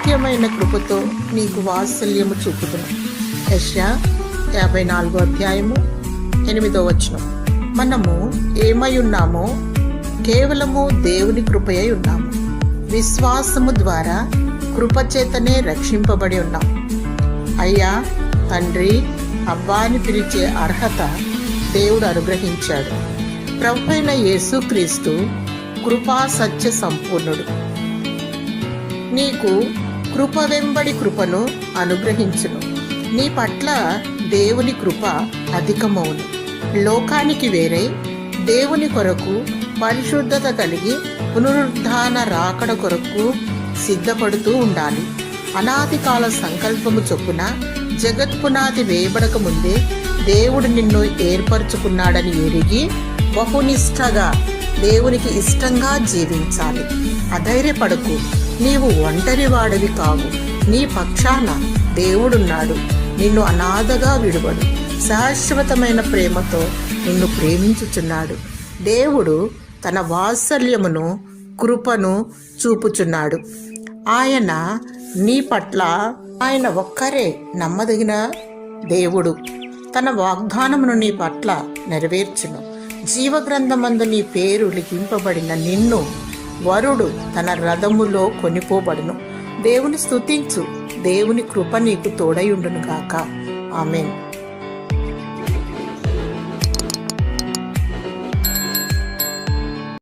నిత్యమైన కృపతో నీకు వాత్సల్యము చూపుదును. యెషయా 54 అధ్యాయము 8వ వచనం. మనము ఏమై ఉన్నామో కేవలము దేవుని కృపయై ఉన్నాము. విశ్వాసము ద్వారా కృపచేతనే రక్షింపబడి ఉన్నాం. అయ్యా, తండ్రి, అబ్బా అని పిలిచే అర్హత దేవుడు అనుగ్రహించాడు. ప్రభువైన యేసుక్రీస్తు కృపా సత్య సంపూర్ణుడు. నీకు కృప వెంబడి కృపను అనుగ్రహించును. నీ పట్ల దేవుని కృప అధికమవును. లోకానికి వేరే దేవుని కొరకు పరిశుద్ధత కలిగి పునరుద్ధాన రాకడ కొరకు సిద్ధపడుతూ ఉండాలి. అనాది కాల సంకల్పము చొప్పున జగత్పునాది వేయబడక ముందే దేవుడు నిన్ను ఏర్పరచుకున్నాడని ఎరిగి బహునిష్టగా దేవునికి ఇష్టంగా జీవించాలి. అధైర్యపడకు, నీవు ఒంటరి వాడివి కావు. నీ పక్షాన దేవుడున్నాడు. నిన్ను అనాథగా విడువడు. శాశ్వతమైన ప్రేమతో నిన్ను ప్రేమించుచున్నాడు. దేవుడు తన వాత్సల్యమును, కృపను చూపుచున్నాడు. ఆయన నీ పట్ల ఆయన ఒక్కరే నమ్మదగిన దేవుడు. తన వాగ్దానమును నీ పట్ల నెరవేర్చును. జీవగ్రంథమందు నీ పేరు లిఖింపబడిన నిన్ను వరుడు తన రథములో కొనిపోబడును. దేవుని స్తుతించు. దేవుని కృప నీకు తోడయుండును గాక. ఆమేన్.